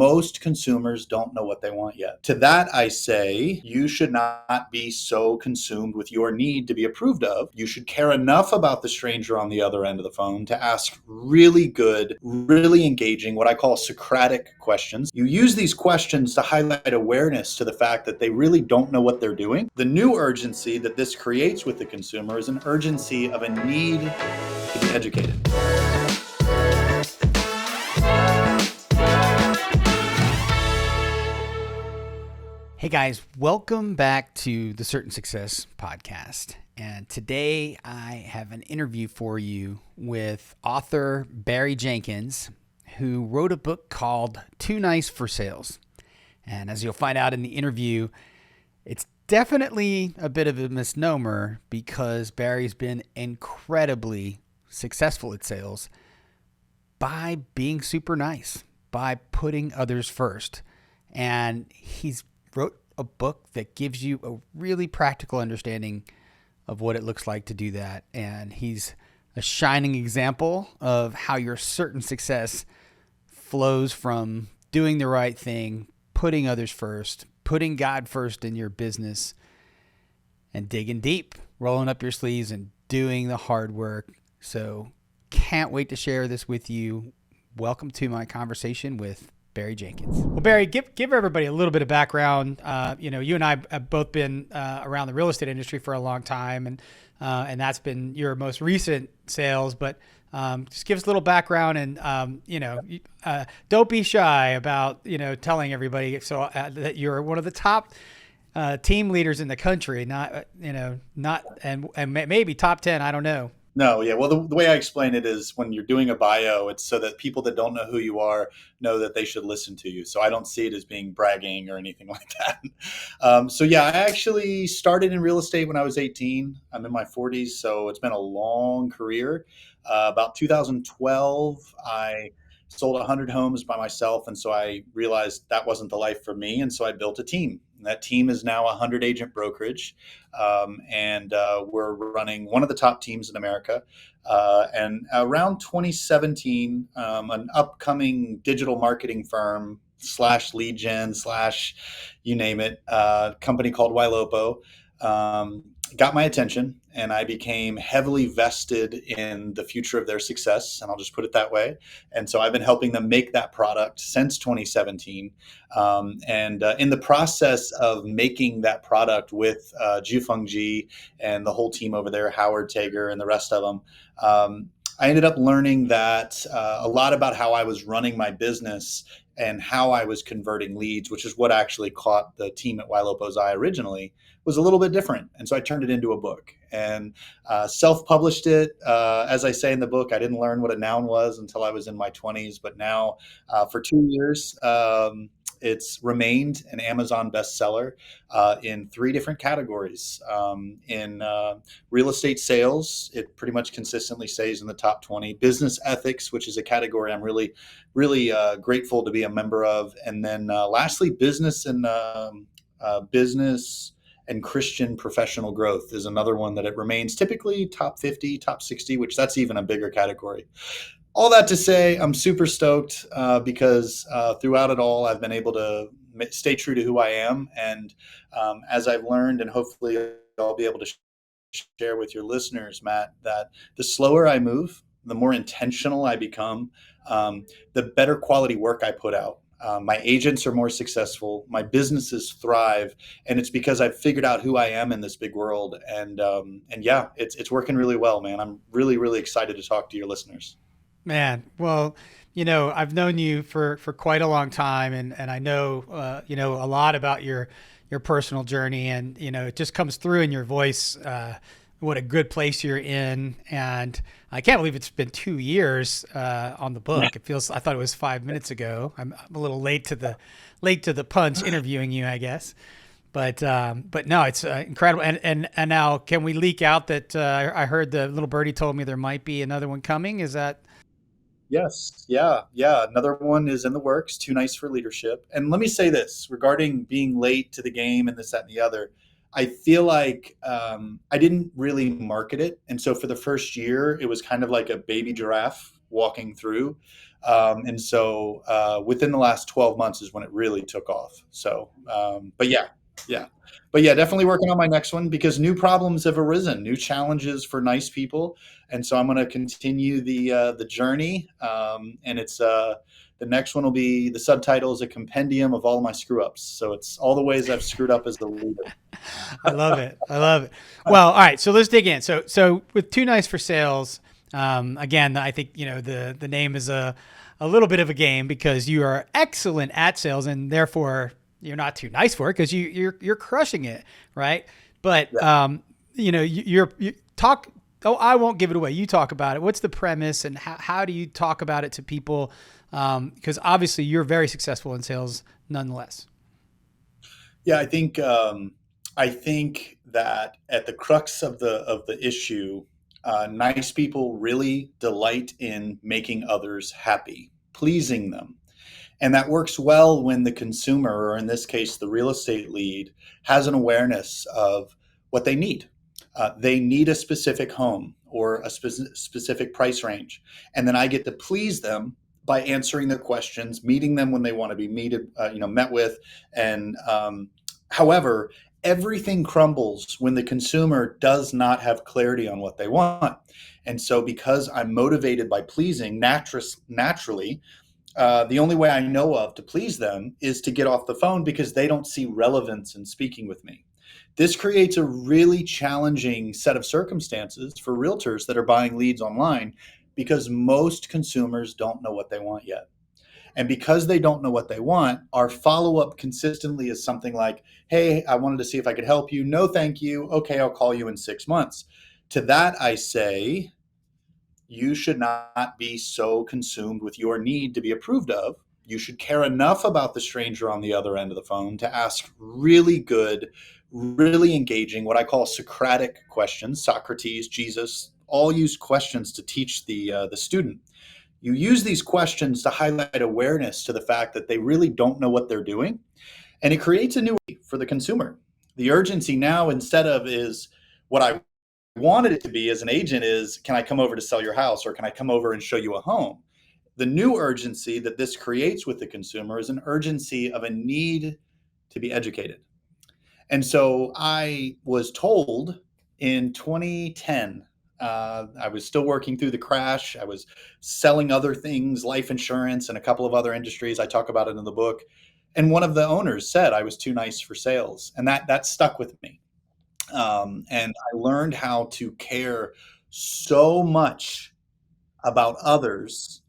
most consumers don't know what they want yet. To that, I say you should not be so consumed with your need to be approved of. You should care enough about the stranger on the other end of the phone to ask really good, really engaging, what I call Socratic questions. You use these questions to highlight awareness to the fact that they really don't know what they're doing. The new urgency that this creates with the consumer is an urgency of a need to be educated. Hey guys, welcome back to the Certain Success podcast. And today I have an interview for you with author Barry Jenkins, who wrote a book called Too Nice for Sales. And as you'll find out in the interview, it's definitely a bit of a misnomer because Barry's been incredibly successful at sales by being super nice, by putting others first. And he's wrote a book that gives you a really practical understanding of what it looks like to do that. And he's a shining example of how your certain success flows from doing the right thing, putting others first, putting God first in your business, and digging deep, rolling up your sleeves and doing the hard work. So can't wait to share this with you. Welcome to my conversation with Barry Jenkins. Well, Barry, give everybody a little bit of background. You and I have both been around the real estate industry for a long time, and that's been your most recent sales. But just give us a little background, and don't be shy about telling everybody that you're one of the top team leaders in the country. Not maybe top 10. I don't know. No, yeah. Well, the way I explain it is when you're doing a bio, it's so that people that don't know who you are know that they should listen to you. So I don't see it as being bragging or anything like that. I actually started in real estate when I was 18. I'm in my 40s, so it's been a long career. About 2012, I sold 100 homes by myself. And so I realized that wasn't the life for me. And so I built a team. And that team is now a 100-agent brokerage. We're running one of the top teams in America. And around 2017, an upcoming digital marketing firm / lead gen / you name it, company called Ylopo, got my attention, and I became heavily vested in the future of their success. And I'll just put it that way. And so I've been helping them make that product since 2017. In the process of making that product with Jufeng Ji and the whole team over there, Howard Tager and the rest of them, I ended up learning that a lot about how I was running my business and how I was converting leads, which is what actually caught the team at Ylopo's eye originally, was a little bit different. And so I turned it into a book and self-published it. As I say in the book, I didn't learn what a noun was until I was in my 20s. But now for 2 years, it's remained an Amazon bestseller in 3 different categories. In real estate sales, it pretty much consistently stays in the top 20. Business ethics, which is a category I'm really grateful to be a member of. And then lastly, business and Christian professional growth is another one that it remains typically top 50, top 60, which that's even a bigger category. All that to say, I'm super stoked because throughout it all, I've been able to stay true to who I am. And as I've learned, and hopefully I'll be able to share with your listeners, Matt, that the slower I move, the more intentional I become, the better quality work I put out. My agents are more successful. My businesses thrive, and it's because I've figured out who I am in this big world. And it's working really well, man. I'm really, really excited to talk to your listeners. Man, well, I've known you for quite a long time, and I know a lot about your personal journey, and it just comes through in your voice. What a good place you're in, and I can't believe it's been 2 years on the book. I thought it was 5 minutes ago. I'm a little late to the punch interviewing you, I guess. But no, it's incredible. And now, can we leak out that I heard the little birdie told me there might be another one coming? Is that? Yes. Yeah. Another one is in the works, Too Nice for Leadership. And let me say this regarding being late to the game and this, that, and the other. I feel like I didn't really market it. And so for the first year, it was kind of like a baby giraffe walking through. And so within the last 12 months is when it really took off. So, but yeah, yeah. But yeah, definitely working on my next one because new problems have arisen, new challenges for nice people, and so I'm going to continue the journey. And it's the next one will be the subtitle is a compendium of all my screw ups. So it's all the ways I've screwed up as the leader. I love it. I love it. Well, all right. So let's dig in. So with Too Nice for Sales, again, I think the name is a little bit of a game because you are excellent at sales, and therefore you're not too nice for it because you're crushing it, right? But Yeah. you talk. Oh, I won't give it away. You talk about it. What's the premise, and how do you talk about it to people? Because obviously you're very successful in sales, nonetheless. Yeah, I think that at the crux of the issue, nice people really delight in making others happy, pleasing them. And that works well when the consumer, or in this case, the real estate lead, has an awareness of what they need. They need a specific home or a specific price range. And then I get to please them by answering their questions, meeting them when they want to be met with. And however, everything crumbles when the consumer does not have clarity on what they want. And so, because I'm motivated by pleasing naturally, the only way I know of to please them is to get off the phone because they don't see relevance in speaking with me. This creates a really challenging set of circumstances for realtors that are buying leads online because most consumers don't know what they want yet. And because they don't know what they want, our follow up consistently is something like, hey, I wanted to see if I could help you. No, thank you. Okay, I'll call you in 6 months. To that, I say, you should not be so consumed with your need to be approved of. You should care enough about the stranger on the other end of the phone to ask really good, really engaging, what I call Socratic questions. Socrates, Jesus, all use questions to teach the student. You use these questions to highlight awareness to the fact that they really don't know what they're doing, and it creates a new for the consumer. The urgency now, instead of is what I wanted it to be as an agent, is can I come over to sell your house or can I come over and show you a home? The new urgency that this creates with the consumer is an urgency of a need to be educated. And so I was told in 2010, I was still working through the crash. I was selling other things, life insurance, and a couple of other industries. I talk about it in the book. And one of the owners said I was too nice for sales. And that stuck with me. And I learned how to care so much about others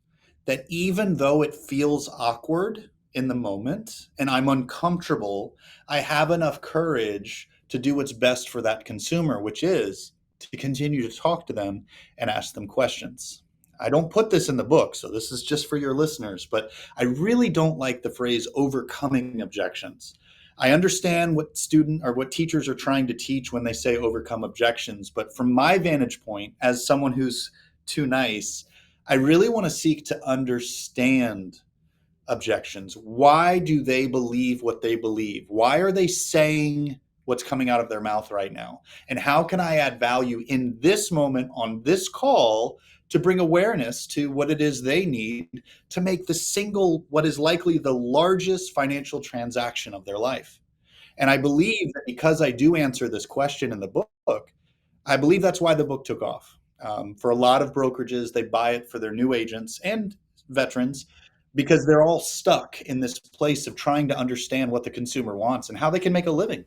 that even though it feels awkward in the moment and I'm uncomfortable, I have enough courage to do what's best for that consumer, which is to continue to talk to them and ask them questions. I don't put this in the book, so this is just for your listeners, but I really don't like the phrase overcoming objections. I understand what student or what teachers are trying to teach when they say overcome objections, but from my vantage point as someone who's too nice, I really want to seek to understand objections. Why do they believe what they believe? Why are they saying what's coming out of their mouth right now? And how can I add value in this moment on this call to bring awareness to what it is they need to make the single, what is likely the largest financial transaction of their life? And I believe that because I do answer this question in the book, I believe that's why the book took off. For a lot of brokerages, they buy it for their new agents and veterans because they're all stuck in this place of trying to understand what the consumer wants and how they can make a living.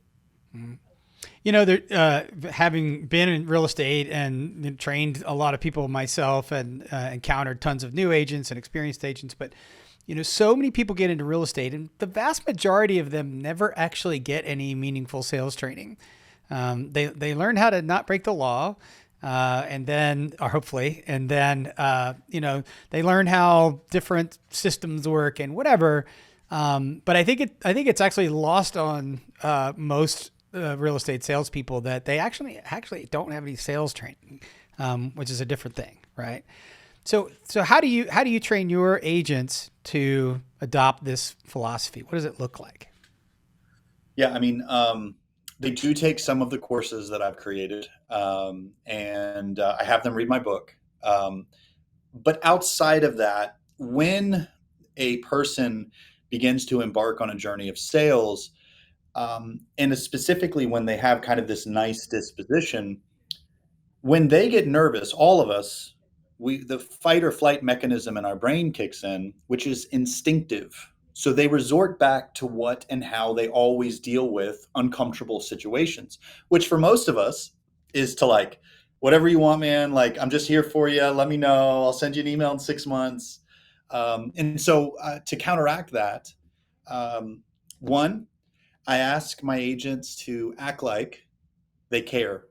Mhm. Having been in real estate and trained a lot of people myself and encountered tons of new agents and experienced agents, but so many people get into real estate and the vast majority of them never actually get any meaningful sales training. They learn how to not break the law. And then, or hopefully, and then, they learn how different systems work and whatever. But I think it's actually lost on most real estate salespeople that they actually don't have any sales training, which is a different thing, right? So how do you train your agents to adopt this philosophy? What does it look like? Yeah, I mean, they do take some of the courses that I've created, and I have them read my book. But outside of that, when a person begins to embark on a journey of sales, and specifically when they have kind of this nice disposition, when they get nervous, all of us, the fight or flight mechanism in our brain kicks in, which is instinctive. So they resort back to what and how they always deal with uncomfortable situations, which for most of us is to like, whatever you want, man. Like, I'm just here for you. Let me know. I'll send you an email in 6 months. And so to counteract that, one, I ask my agents to act like they care.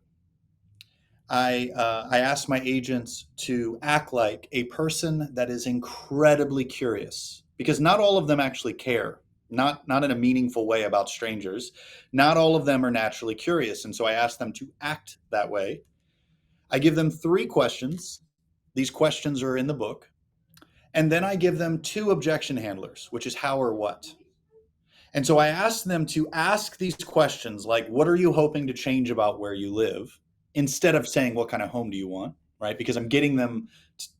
I ask my agents to act like a person that is incredibly curious, because not all of them actually care, not in a meaningful way about strangers. Not all of them are naturally curious, and so I ask them to act that way. I give them 3 questions. These questions are in the book, and then I give them 2 objection handlers, which is how or what. And so I asked them to ask these questions like, what are you hoping to change about where you live? Instead of saying, what kind of home do you want? Right? Because I'm getting them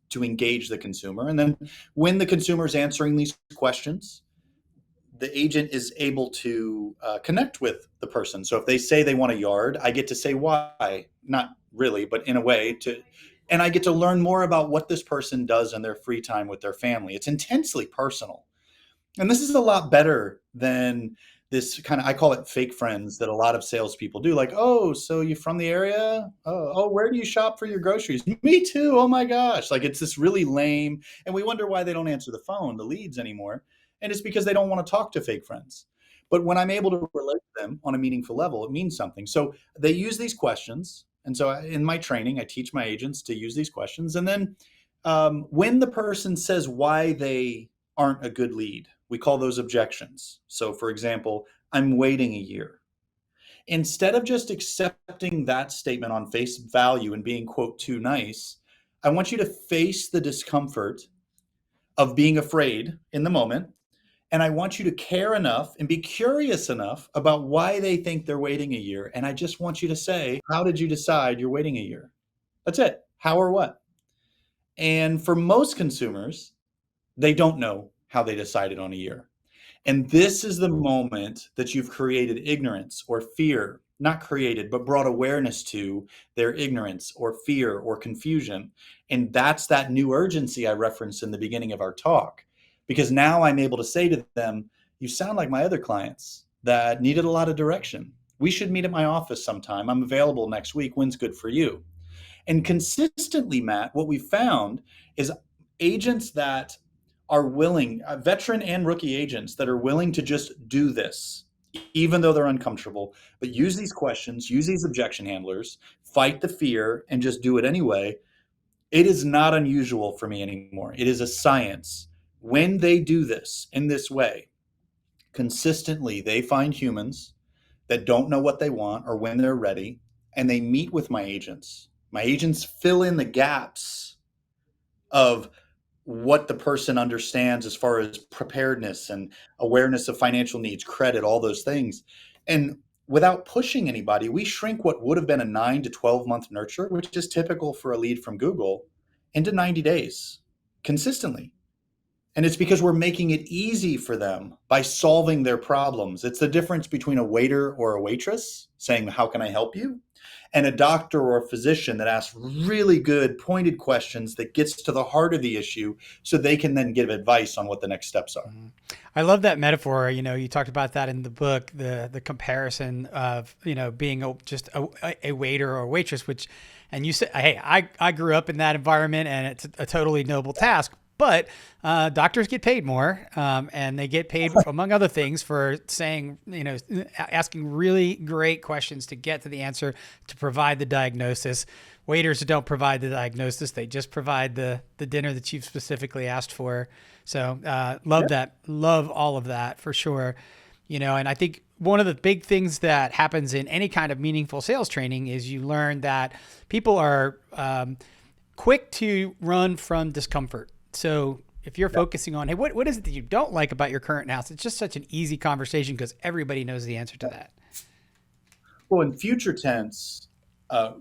to engage the consumer. And then when the consumer is answering these questions, the agent is able to connect with the person. So if they say they want a yard, I get to say why, not really, but in a way and I get to learn more about what this person does in their free time with their family. It's intensely personal. And this is a lot better than this kind of, I call it fake friends that a lot of salespeople do. Like, oh, so you from the area? Oh, where do you shop for your groceries? Me too. Oh my gosh. Like, it's this really lame. And we wonder why they don't answer the phone, the leads anymore. And it's because they don't want to talk to fake friends. But when I'm able to relate to them on a meaningful level, it means something. So they use these questions. And so in my training, I teach my agents to use these questions. And then when the person says why they aren't a good lead, we call those objections. So, for example, I'm waiting a year. Instead of just accepting that statement on face value and being, quote, too nice, I want you to face the discomfort of being afraid in the moment. And I want you to care enough and be curious enough about why they think they're waiting a year. And I just want you to say, how did you decide you're waiting a year? That's it. How or what? And for most consumers, they don't know how they decided on a year. And this is the moment that you've created ignorance or fear, not created, but brought awareness to their ignorance or fear or confusion. And that's that new urgency I referenced in the beginning of our talk. Because now I'm able to say to them, you sound like my other clients that needed a lot of direction. We should meet at my office sometime. I'm available next week. When's good for you? And consistently, Matt, what we found is agents that are willing, veteran and rookie agents that are willing to just do this, even though they're uncomfortable, but use these questions, use these objection handlers, fight the fear, and just do it anyway. It is not unusual for me anymore. It is a science. When they do this in this way, consistently, they find humans that don't know what they want or when they're ready, and they meet with my agents. My agents fill in the gaps of what the person understands as far as preparedness and awareness of financial needs, credit, all those things. And without pushing anybody, we shrink what would have been a 9 to 12 month nurture, which is typical for a lead from Google, into 90 days consistently. And it's because we're making it easy for them by solving their problems. It's the difference between a waiter or a waitress saying, how can I help you? And a doctor or a physician that asks really good, pointed questions that gets to the heart of the issue so they can then give advice on what the next steps are. I love that metaphor. You know, you talked about that in the book, the comparison of, you know, being just a waiter or a waitress, which, and you said, hey, I grew up in that environment and it's a totally noble task. But doctors get paid more, and they get paid, among other things, for saying, you know, asking really great questions to get to the answer, to provide the diagnosis. Waiters don't provide the diagnosis; they just provide the dinner that you've specifically asked for. So love that, love all of that for sure. You know, and I think one of the big things that happens in any kind of meaningful sales training is you learn that people are quick to run from discomfort. So if you're focusing on, hey, what is it that you don't like about your current house? It's just such an easy conversation because everybody knows the answer to that. Well, in future tense,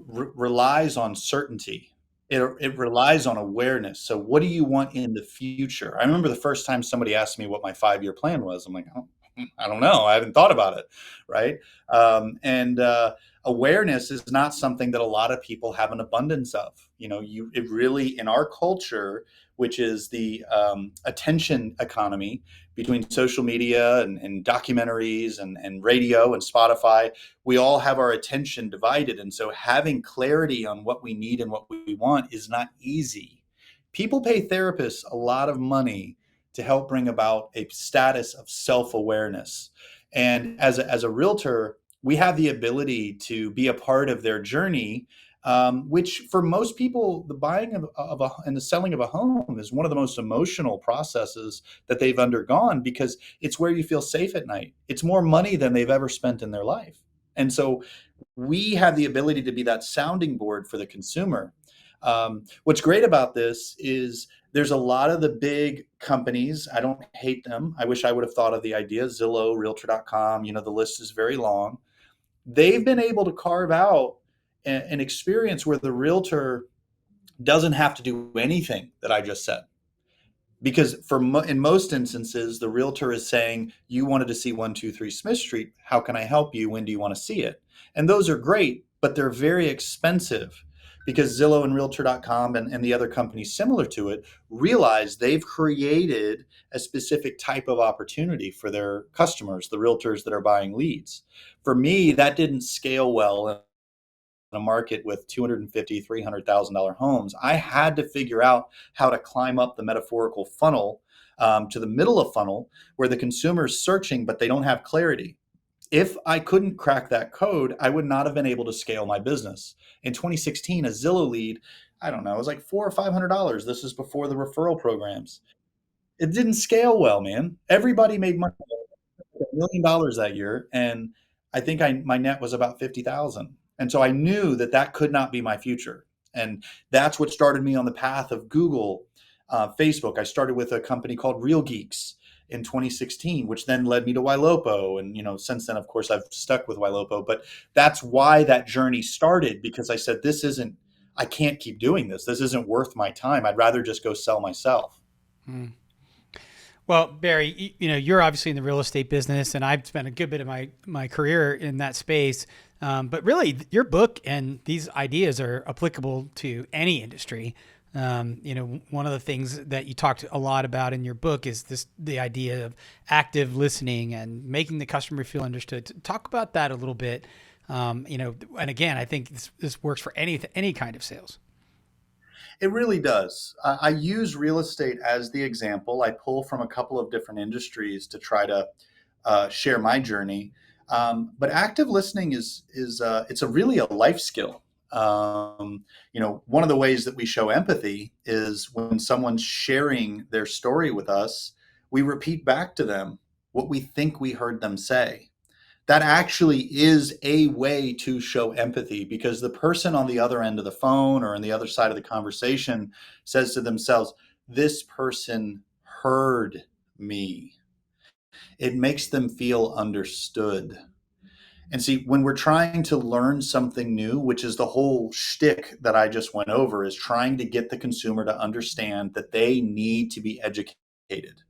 relies on certainty. it relies on awareness. So what do you want in the future? I remember the first time somebody asked me what my 5-year plan was. I'm like, I don't know. I haven't thought about it. Right. And awareness is not something that a lot of people have an abundance of. It really, in our culture, which is the attention economy between social media and documentaries and radio and Spotify, we all have our attention divided. And so having clarity on what we need and what we want is not easy. People pay therapists a lot of money to help bring about a status of self-awareness. And as a realtor, we have the ability to be a part of their journey, which for most people, the buying and the selling of a home is one of the most emotional processes that they've undergone, because it's where you feel safe at night. It's more money than they've ever spent in their life. And so we have the ability to be that sounding board for the consumer. What's great about this is there's a lot of the big companies. I don't hate them. I wish I would have thought of the idea. Zillow, Realtor.com, the list is very long. They've been able to carve out an experience where the realtor doesn't have to do anything that I just said. Because in most instances, the realtor is saying, you wanted to see 123 Smith Street. How can I help you? When do you want to see it? And those are great, but they're very expensive, because Zillow and Realtor.com and the other companies similar to it realize they've created a specific type of opportunity for their customers, the realtors that are buying leads. For me, that didn't scale well a market with $250,000, $300,000 homes. I had to figure out how to climb up the metaphorical funnel, to the middle of funnel, where the consumer is searching, but they don't have clarity. If I couldn't crack that code, I would not have been able to scale my business. In 2016, a Zillow lead, I don't know, it was like $400 or $500. This is before the referral programs. It didn't scale well, man. Everybody made money, $1 million that year, and I think my net was about 50,000. And so I knew that could not be my future, and that's what started me on the path of Google, Facebook. I started with a company called Real Geeks in 2016, which then led me to Ylopo, and since then, of course, I've stuck with Ylopo. But that's why that journey started, because I said, I can't keep doing this. This isn't worth my time. I'd rather just go sell myself. Hmm. Well, Barry, you're obviously in the real estate business, and I've spent a good bit of my career in that space. But really, your book and these ideas are applicable to any industry. One of the things that you talked a lot about in your book is the idea of active listening and making the customer feel understood. Talk about that a little bit. And again, I think this works for any kind of sales. It really does. I use real estate as the example. I pull from a couple of different industries to try to share my journey. But active listening is it's really a life skill. One of the ways that we show empathy is when someone's sharing their story with us, we repeat back to them what we think we heard them say. That actually is a way to show empathy, because the person on the other end of the phone or on the other side of the conversation says to themselves, this person heard me. It makes them feel understood. And see, when we're trying to learn something new, which is the whole shtick that I just went over, is trying to get the consumer to understand that they need to be educated.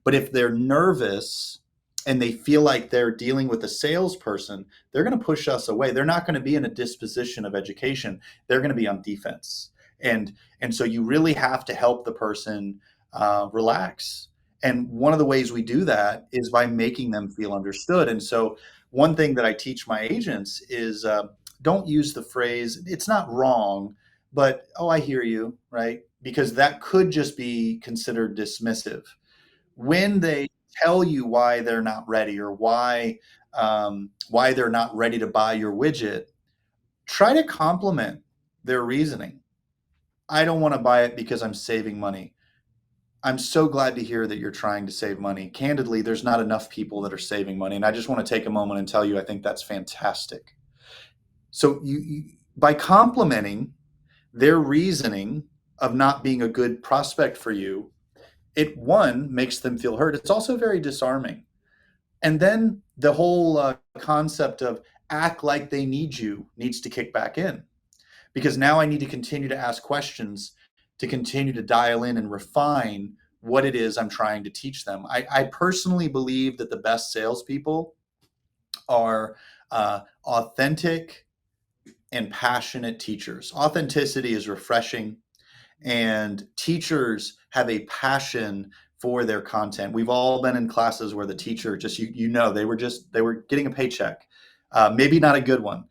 But if they're nervous and they feel like they're dealing with a salesperson, they're going to push us away. They're not going to be in a disposition of education. They're going to be on defense. And so you really have to help the person relax. And one of the ways we do that is by making them feel understood. And so one thing that I teach my agents is don't use the phrase, it's not wrong, but, oh, I hear you, right? Because that could just be considered dismissive. When they tell you why they're not ready, or why they're not ready to buy your widget, try to compliment their reasoning. I don't want to buy it because I'm saving money. I'm so glad to hear that you're trying to save money. Candidly, there's not enough people that are saving money, and I just want to take a moment and tell you I think that's fantastic. So by complimenting their reasoning of not being a good prospect for you, it, one, makes them feel heard. It's also very disarming. And then the whole concept of act like they need you needs to kick back in, because now I need to continue to ask questions to continue to dial in and refine what it is I'm trying to teach them. I personally believe that the best salespeople are authentic and passionate teachers. Authenticity is refreshing, and teachers have a passion for their content. We've all been in classes where the teacher just they were getting a paycheck, maybe not a good one,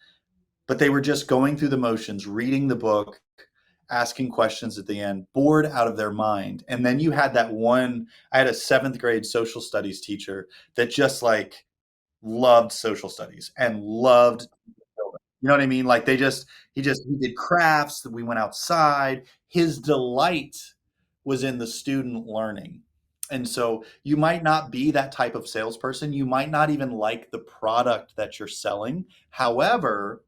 but they were just going through the motions, reading the book, asking questions at the end, bored out of their mind. And then you had that one. I had a seventh grade social studies teacher that just like loved social studies and loved, you know what I mean? Like he did crafts. We went outside. His delight was in the student learning. And so you might not be that type of salesperson. You might not even like the product that you're selling. However,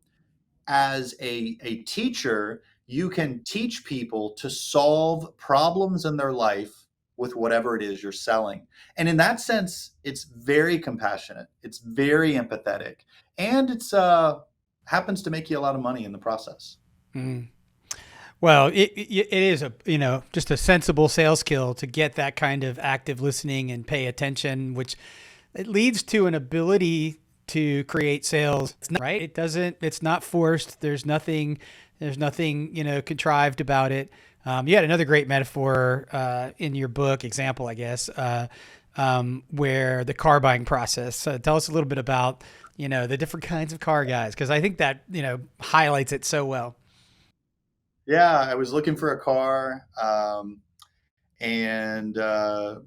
as a teacher, you can teach people to solve problems in their life with whatever it is you're selling. And in that sense, it's very compassionate. It's very empathetic, and it's happens to make you a lot of money in the process. Mm. Well, it is just a sensible sales skill to get that kind of active listening and pay attention, which it leads to an ability to create sales, right? It's not forced. There's nothing, contrived about it. You had another great metaphor in your book, example, I guess, where the car buying process. Tell us a little bit about, the different kinds of car guys, because I think that, highlights it so well. Yeah, I was looking for a car, and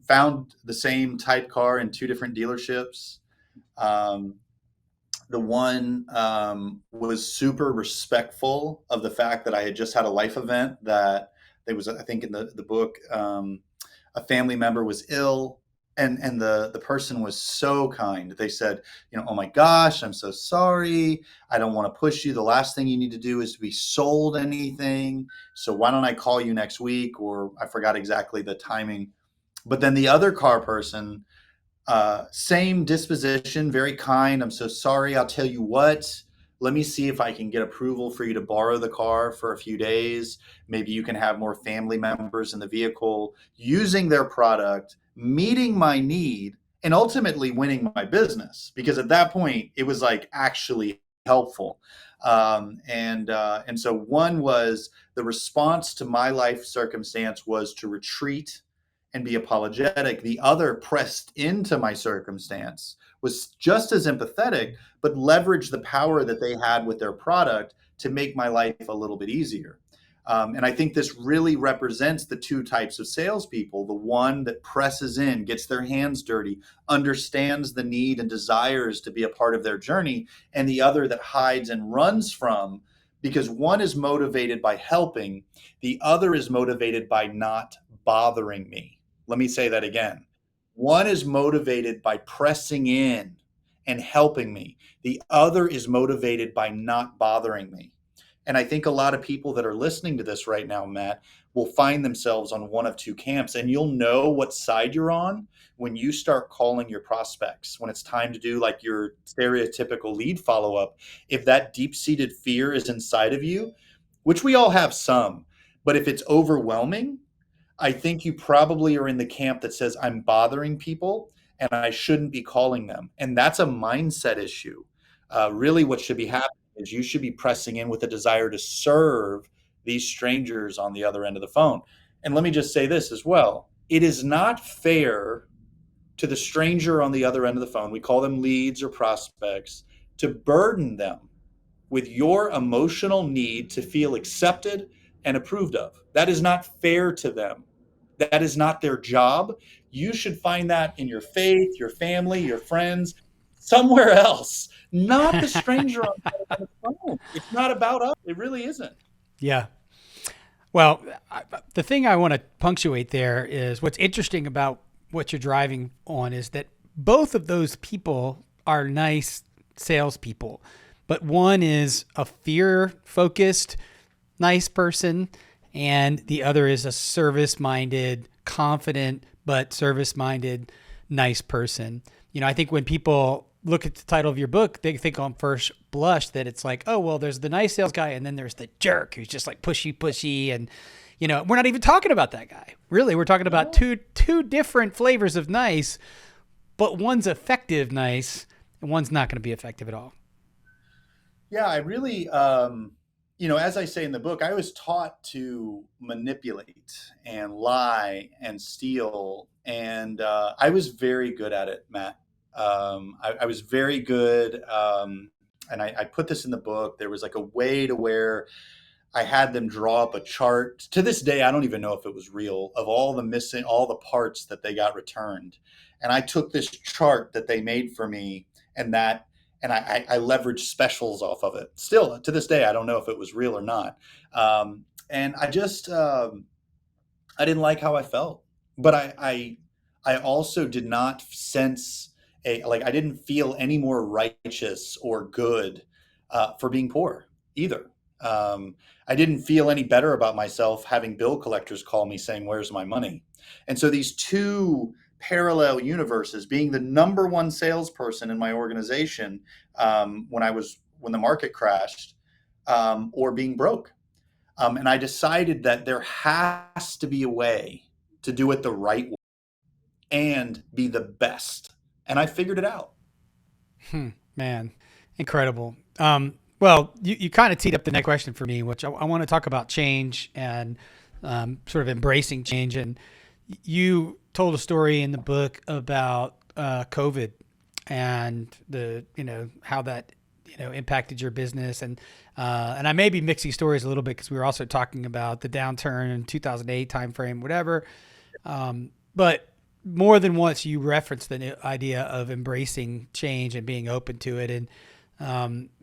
found the same type car in two different dealerships. Um, the one was super respectful of the fact that I had just had a life event, that there was, I think in the book, a family member was ill, and the person was so kind. They said, oh my gosh, I'm so sorry. I don't want to push you. The last thing you need to do is to be sold anything. So why don't I call you next week? Or I forgot exactly the timing. But then the other car person, same disposition, very kind. I'm so sorry. I'll tell you what, let me see if I can get approval for you to borrow the car for a few days. Maybe you can have more family members in the vehicle using their product, meeting my need, and ultimately winning my business. Because at that point, it was like actually helpful. And so one was the response to my life circumstance was to retreat and be apologetic. The other pressed into my circumstance, was just as empathetic, but leveraged the power that they had with their product to make my life a little bit easier. And I think this really represents the two types of salespeople: the one that presses in, gets their hands dirty, understands the need and desires to be a part of their journey, and the other that hides and runs from, because one is motivated by helping, the other is motivated by not bothering me. Let me say that again. One is motivated by pressing in and helping me. The other is motivated by not bothering me. And I think a lot of people that are listening to this right now, Matt, will find themselves on one of two camps. And you'll know what side you're on when you start calling your prospects, when it's time to do like your stereotypical lead follow-up. If that deep-seated fear is inside of you, which we all have some, but if it's overwhelming, I think you probably are in the camp that says, I'm bothering people and I shouldn't be calling them. And that's a mindset issue. Really, what should be happening is you should be pressing in with a desire to serve these strangers on the other end of the phone. And let me just say this as well. It is not fair to the stranger on the other end of the phone, we call them leads or prospects, to burden them with your emotional need to feel accepted and approved of. That is not fair to them. That is not their job. You should find that in your faith, your family, your friends, somewhere else, not the stranger on the phone. It's not about us. It really isn't. Yeah. Well, the thing I want to punctuate there is what's interesting about what you're driving on is that both of those people are nice salespeople, but one is a fear-focused, nice person, and the other is a service-minded, confident, but service-minded, nice person. I think when people look at the title of your book, they think on first blush that it's like, oh, well, there's the nice sales guy and then there's the jerk who's just like pushy. And, we're not even talking about that guy. Really, we're talking about No. two different flavors of nice, but one's effective nice and one's not going to be effective at all. Yeah, I really, as I say in the book, I was taught to manipulate and lie and steal, and I was very good at it, Matt. I was very good, and I put this in the book. There was like a way to where I had them draw up a chart. To this day, I don't even know if it was real of all the parts that they got returned. And I took this chart that they made for me and that, and I leveraged specials off of it. Still to this day, I don't know if it was real or not. And I didn't like how I felt, but I also did not sense I didn't feel any more righteous or good for being poor either. I didn't feel any better about myself having bill collectors call me saying, "Where's my money?" And so these two parallel universes, being the number one salesperson in my organization when the market crashed, or being broke. And I decided that there has to be a way to do it the right way and be the best. And I figured it out. Man, incredible. Well, you kind of teed up the next question for me, which I want to talk about change and sort of embracing change. And you told a story in the book about COVID and how that impacted your business, and I may be mixing stories a little bit because we were also talking about the downturn in 2008 timeframe, whatever. But more than once, you referenced the idea of embracing change and being open to it. And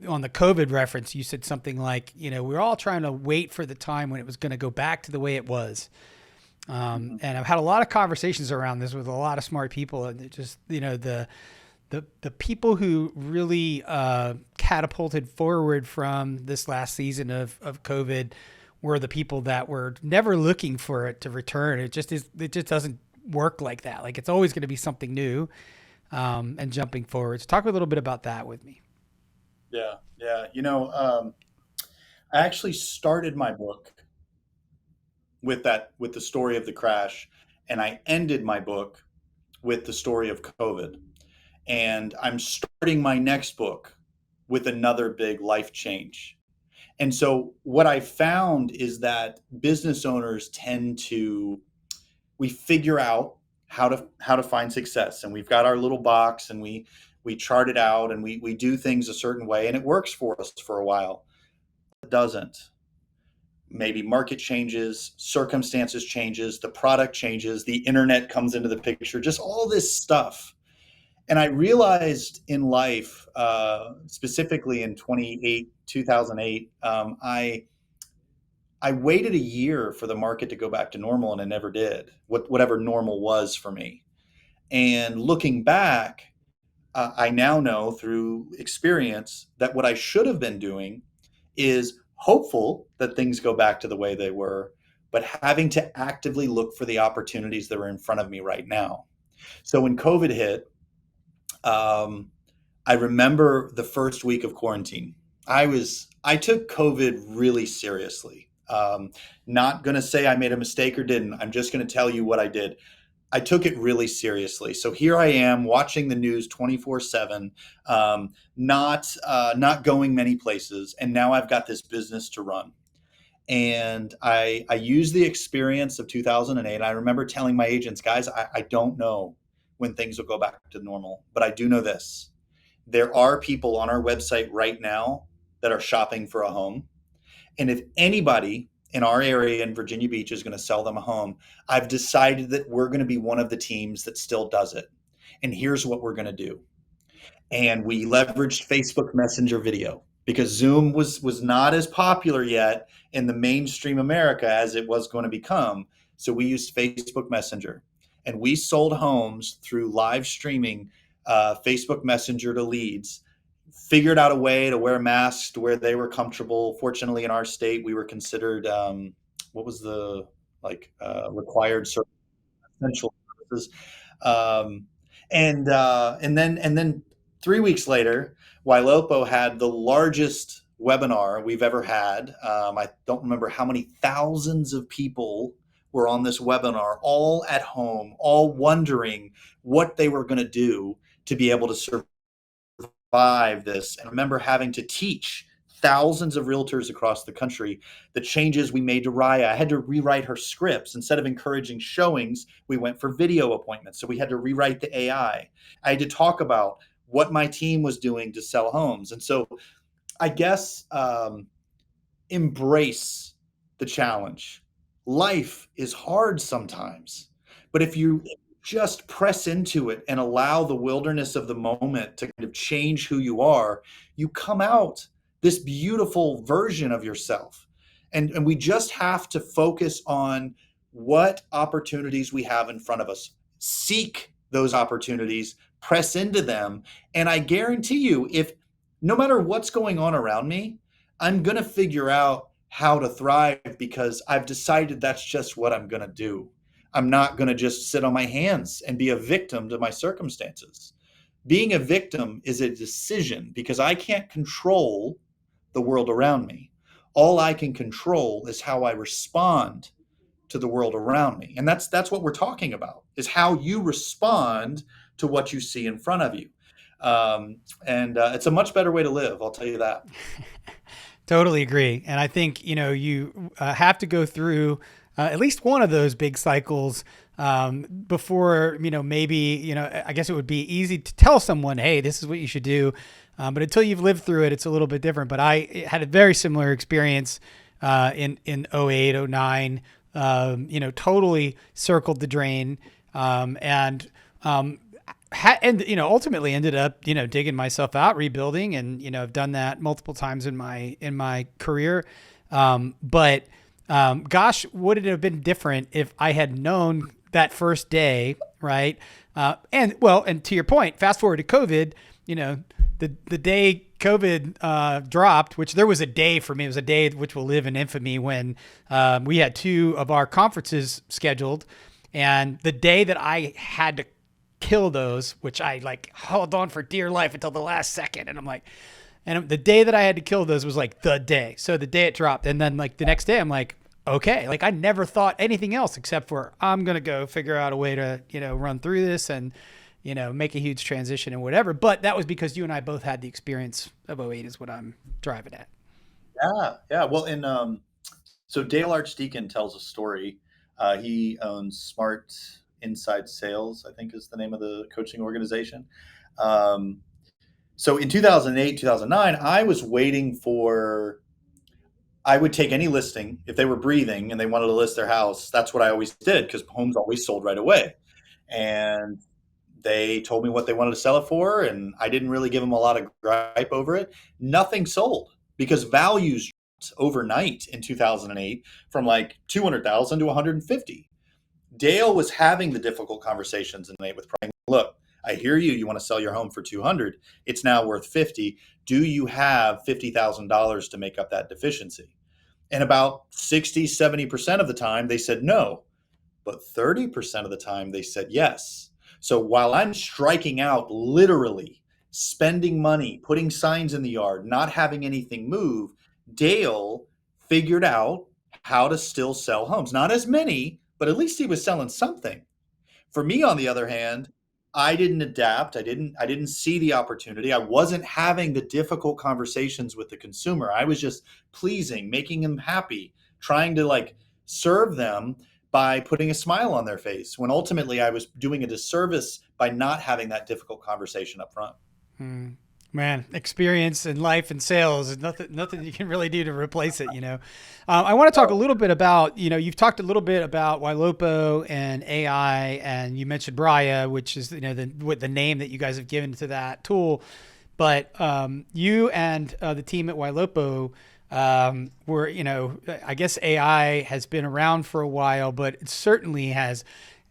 on the COVID reference, you said something like, we're all trying to wait for the time when it was going to go back to the way it was. Mhm. And I've had a lot of conversations around this with a lot of smart people, and it just the people who really catapulted forward from this last season of COVID were the people that were never looking for it to return. It just doesn't work like that. Like it's always going to be something new, and jumping forward. So talk a little bit about that with me. Yeah, yeah. I actually started my book with the story of the crash, and I ended my book with the story of COVID. And I'm starting my next book with another big life change. And so what I found is that business owners tend to we figure out how to find success, and we've got our little box, and we chart it out, and we do things a certain way, and it works for us for a while. It doesn't. Maybe market changes, circumstances changes, the product changes, the internet comes into the picture, just all this stuff. And I realized in life, specifically in 2008, I waited a year for the market to go back to normal, and it never did. Whatever normal was for me. And looking back, I now know through experience that what I should have been doing is hopeful that things go back to the way they were, but having to actively look for the opportunities that are in front of me right now. So when COVID hit, um, I remember the first week of quarantine. I took COVID really seriously. Not going to say I made a mistake or didn't. I'm just going to tell you what I did. I took it really seriously. So here I am watching the news 24/7, not going many places, and now I've got this business to run. And I use the experience of 2008. I remember telling my agents, guys, I don't know when things will go back to normal, but I do know this: there are people on our website right now that are shopping for a home. And if anybody in our area in Virginia Beach is going to sell them a home, I've decided that we're going to be one of the teams that still does it. And here's what we're going to do. And we leveraged Facebook Messenger video because Zoom was not as popular yet in the mainstream America as it was going to become. So we used Facebook Messenger, and we sold homes through live streaming Facebook Messenger to leads. Figured out a way to wear masks to where they were comfortable. Fortunately, in our state, we were considered what was the required essential services. Um, and then 3 weeks later, Wailopo had the largest webinar we've ever had. I don't remember how many thousands of people were on this webinar, all at home, all wondering what they were going to do to be able to survive this. And I remember having to teach thousands of realtors across the country the changes we made to Raya. I had to rewrite her scripts. Instead of encouraging showings, we went for video appointments. So we had to rewrite the AI. I had to talk about what my team was doing to sell homes. And so I guess embrace the challenge. Life is hard sometimes, but if you just press into it and allow the wilderness of the moment to kind of change who you are, you come out this beautiful version of yourself. And we just have to focus on what opportunities we have in front of us. Seek those opportunities, press into them. And I guarantee you, if no matter what's going on around me, I'm going to figure out how to thrive because I've decided that's just what I'm going to do. I'm not going to just sit on my hands and be a victim to my circumstances. Being a victim is a decision because I can't control the world around me. All I can control is how I respond to the world around me. And that's what we're talking about, is how you respond to what you see in front of you. And it's a much better way to live, I'll tell you that. Totally agree. And I think, you have to go through at least one of those big cycles before, maybe, I guess it would be easy to tell someone, hey, this is what you should do. But until you've lived through it, it's a little bit different. But I had a very similar experience in 08, 09, totally circled the drain and ultimately ended up, digging myself out, rebuilding, and, I've done that multiple times in my career. But gosh, would it have been different if I had known that first day, right? And to your point, fast forward to COVID, the day COVID dropped, which there was a day for me, it was a day which will live in infamy when we had 2 of our conferences scheduled. And the day that I had to kill those, which I held on for dear life until the last second. And the day that I had to kill those was the day. So the day it dropped. And then the next day I'm okay. I never thought anything else except for I'm going to go figure out a way to, run through this and, make a huge transition and whatever. But that was because you and I both had the experience of '08 is what I'm driving at. Yeah. Yeah. Well, so Dale Archdeacon tells a story. He owns Smart Inside Sales, I think is the name of the coaching organization. So in 2008, 2009, I was waiting I would take any listing. If they were breathing and they wanted to list their house, that's what I always did because homes always sold right away. And they told me what they wanted to sell it for, and I didn't really give them a lot of gripe over it. Nothing sold because values overnight in 2008 from 200,000 to 150. Dale was having the difficult conversations in with Prime. Look, I hear you. You want to sell your home for 200. It's now worth 50. Do you have $50,000 to make up that deficiency? And about 60, 70% of the time they said no, but 30% of the time they said yes. So while I'm striking out, literally spending money, putting signs in the yard, not having anything move, Dale figured out how to still sell homes. Not as many, but at least he was selling something. For me, on the other hand, I didn't adapt. I didn't see the opportunity. I wasn't having the difficult conversations with the consumer. I was just pleasing, making them happy, trying to serve them by putting a smile on their face, when ultimately I was doing a disservice by not having that difficult conversation up front. Man, experience in life and sales is nothing you can really do to replace it. I want to talk a little bit about, you've talked a little bit about Wailopo and AI, and you mentioned Braya, which is, the name that you guys have given to that tool. But you and the team at Wailopo were, I guess AI has been around for a while, but it certainly has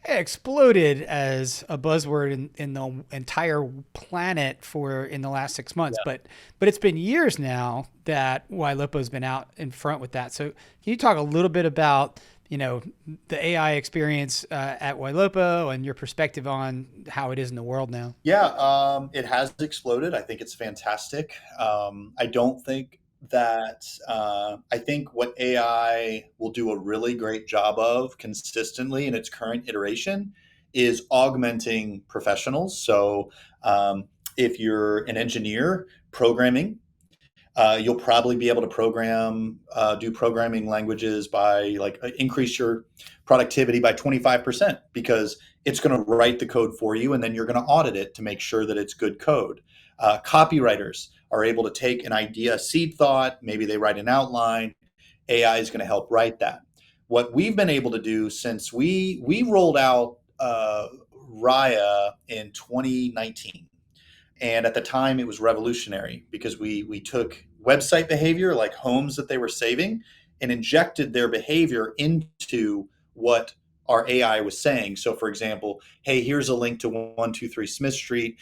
exploded as a buzzword in the entire planet in the last 6 months. Yeah. But it's been years now that Wailopo's been out in front with that. So can you talk a little bit about the AI experience at Wailopo and your perspective on how it is in the world now. Yeah, it has exploded. I think it's fantastic. I don't think that, I think what AI will do a really great job of consistently in its current iteration is augmenting professionals. So if you're an engineer programming, you'll probably be able to do programming languages by like increase your productivity by 25% because it's going to write the code for you and then you're going to audit it to make sure that it's good code. Copywriters are able to take an idea, seed thought, maybe they write an outline. AI is going to help write that. What we've been able to do since we rolled out Raya in 2019, and at the time, it was revolutionary because we took website behavior, like homes that they were saving, and injected their behavior into what our AI was saying. So, for example, hey, here's a link to 123 Smith Street.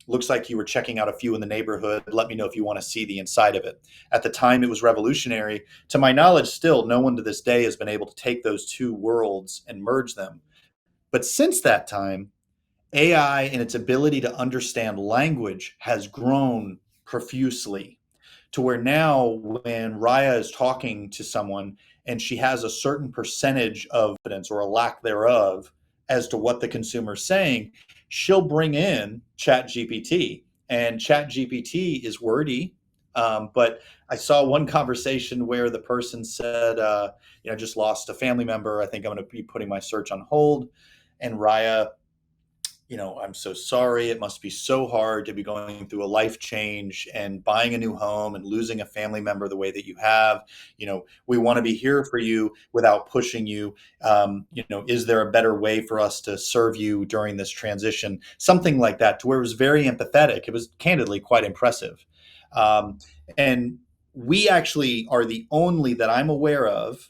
Looks like you were checking out a few in the neighborhood. Let me know if you want to see the inside of it. At the time, it was revolutionary. To my knowledge, still, no one to this day has been able to take those two worlds and merge them. But since that time, AI and its ability to understand language has grown profusely to where now when Raya is talking to someone and she has a certain percentage of evidence or a lack thereof as to what the consumer is saying, she'll bring in Chat GPT. And Chat GPT is wordy. But I saw one conversation where the person said, I just lost a family member. I think I'm going to be putting my search on hold. And Raya, I'm so sorry. It must be so hard to be going through a life change and buying a new home and losing a family member the way that you have. We want to be here for you without pushing you. Is there a better way for us to serve you during this transition? Something like that, to where it was very empathetic. It was candidly quite impressive. And we actually are the only that I'm aware of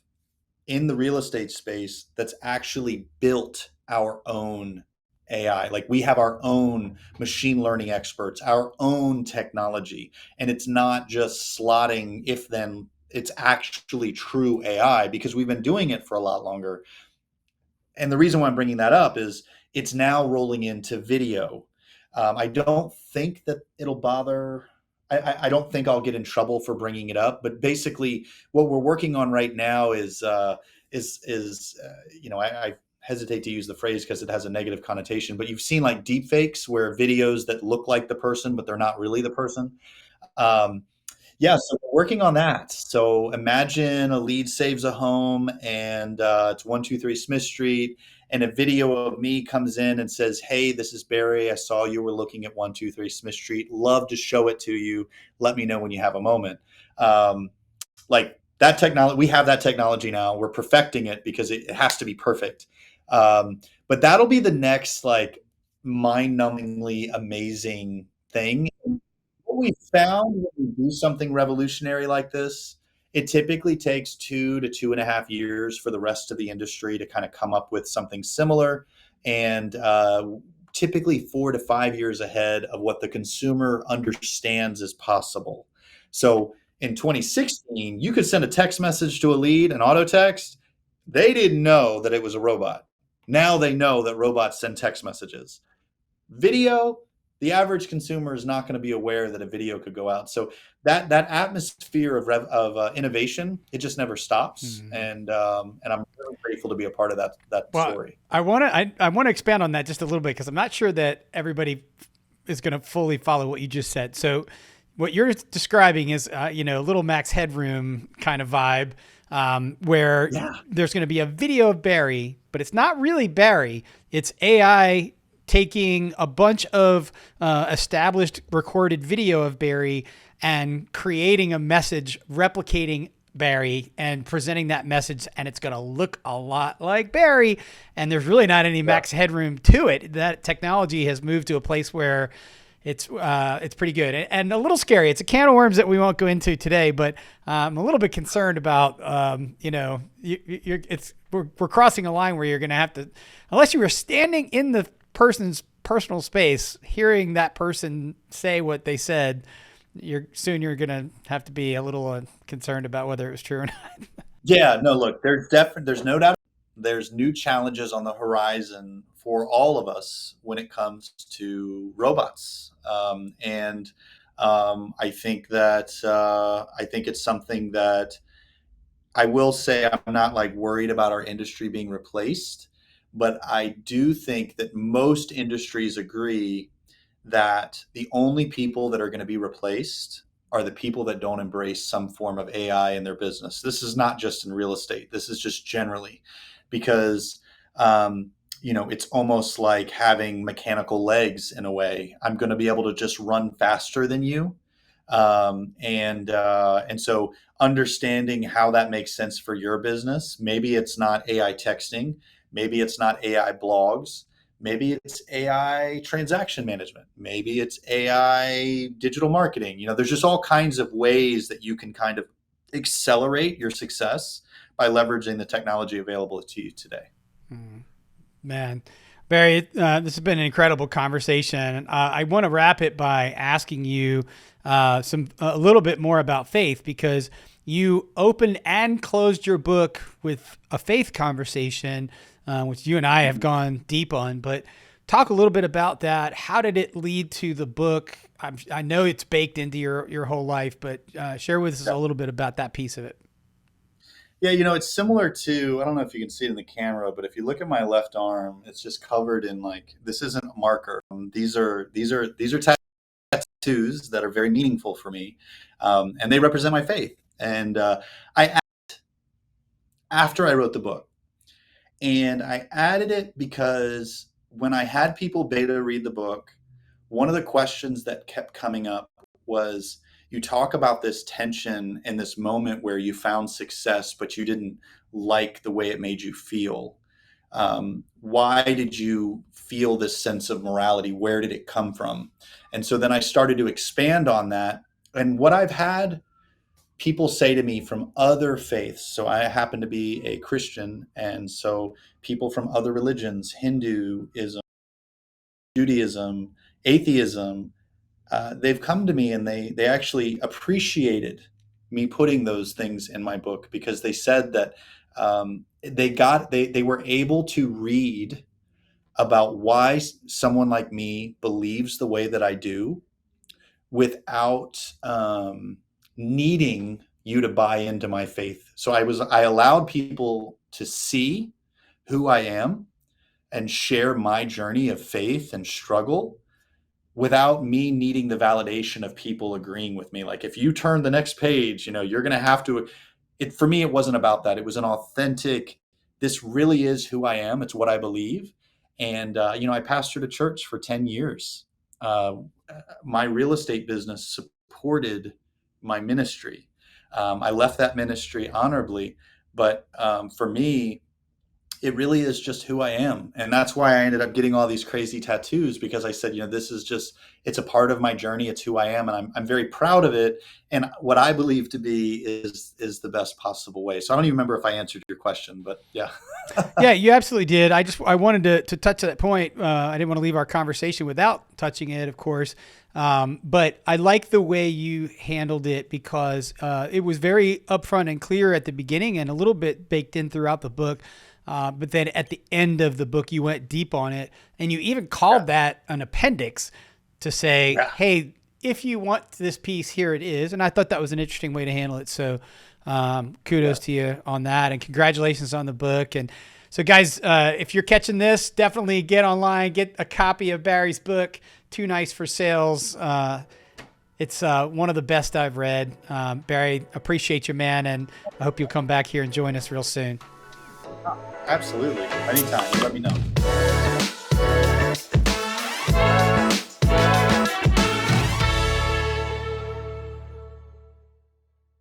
in the real estate space that's actually built our own AI. Like we have our own machine learning experts, our own technology, and it's not just slotting if then, it's actually true AI because we've been doing it for a lot longer. And the reason why I'm bringing that up is it's now rolling into video. I don't think that it'll bother. I don't think I'll get in trouble for bringing it up. But basically, what we're working on right now I hesitate to use the phrase because it has a negative connotation. But you've seen like deep fakes where videos that look like the person but they're not really the person. Um, yeah, so we're working on that. So imagine a lead saves a home and it's 123 Smith Street, and a video of me comes in and says, hey, this is Barry. I saw you were looking at 123 Smith Street. Love to show it to you. Let me know when you have a moment. Like that technology, we have that technology now. We're perfecting it because it has to be perfect. But that'll be the next like mind-numbingly amazing thing. What we found when we do something revolutionary like this, it typically takes 2 to 2.5 years for the rest of the industry to kind of come up with something similar, and typically 4 to 5 years ahead of what the consumer understands is possible. So in 2016, you could send a text message to a lead, an auto text. They didn't know that it was a robot. Now they know that robots send text messages. Video, the average consumer is not going to be aware that a video could go out. So that atmosphere of innovation, it just never stops. Mm-hmm. And I'm really grateful to be a part of that story. I want to expand on that just a little bit because I'm not sure that everybody is going to fully follow what you just said. So what you're describing is a little Max Headroom kind of vibe. Where there's going to be a video of Barry, but it's not really Barry. It's AI taking a bunch of established recorded video of Barry and creating a message, replicating Barry and presenting that message, and it's going to look a lot like Barry. And there's really not any Max Headroom to it. That technology has moved to a place where it's pretty good and a little scary. It's a can of worms that we won't go into today, but I'm a little bit concerned about, we're crossing a line where you're going to have to, unless you were standing in the person's personal space, hearing that person say what they said, you're going to have to be a little concerned about whether it was true or not. Yeah, no, look, there's no doubt there's new challenges on the horizon for all of us when it comes to robots. I think it's something that I will say I'm not like worried about our industry being replaced, but I do think that most industries agree that the only people that are going to be replaced are the people that don't embrace some form of AI in their business. This is not just in real estate. This is just generally because, um, it's almost like having mechanical legs in a way. I'm going to be able to just run faster than you. And so understanding how that makes sense for your business, maybe it's not AI texting, maybe it's not AI blogs, maybe it's AI transaction management. Maybe it's AI digital marketing. There's just all kinds of ways that you can kind of accelerate your success by leveraging the technology available to you today. Man, Barry, this has been an incredible conversation. I want to wrap it by asking you a little bit more about faith, because you opened and closed your book with a faith conversation, which you and I have gone deep on. But talk a little bit about that. How did it lead to the book? I know it's baked into your whole life, but share with us a little bit about that piece of it. Yeah, it's similar to, I don't know if you can see it in the camera, but if you look at my left arm, it's just covered in like, this isn't a marker. These are tattoos that are very meaningful for me, and they represent my faith. And I after I wrote the book, and I added it because when I had people beta read the book, one of the questions that kept coming up was, you talk about this tension in this moment where you found success, but you didn't like the way it made you feel. Why did you feel this sense of morality? Where did it come from? And so then I started to expand on that. And what I've had people say to me from other faiths, so I happen to be a Christian, and so people from other religions, Hinduism, Judaism, atheism, they've come to me and they actually appreciated me putting those things in my book, because they said that they were able to read about why someone like me believes the way that I do without needing you to buy into my faith. So I allowed people to see who I am and share my journey of faith and struggle without me needing the validation of people agreeing with me. Like, if you turn the next page, you're going to have to. It For me, it wasn't about that. It was an authentic. This really is who I am. It's what I believe. And I pastored a church for 10 years. Uh, my real estate business supported my ministry. I left that ministry honorably, but for me, it really is just who I am. And that's why I ended up getting all these crazy tattoos, because I said, this is just, it's a part of my journey. It's who I am. And I'm very proud of it. And what I believe to be is the best possible way. So I don't even remember if I answered your question, but yeah. Yeah, you absolutely did. I wanted to touch that point. I didn't want to leave our conversation without touching it, of course. But I like the way you handled it, because it was very upfront and clear at the beginning and a little bit baked in throughout the book. But then at the end of the book, you went deep on it, and you even called that an appendix to say, hey, if you want this piece, here it is. And I thought that was an interesting way to handle it. So kudos to you on that, and congratulations on the book. And so guys, if you're catching this, definitely get online, get a copy of Barry's book, Too Nice for Sales. It's one of the best I've read. Barry, appreciate you, man. And I hope you'll come back here and join us real soon. Absolutely. Anytime. Let me know.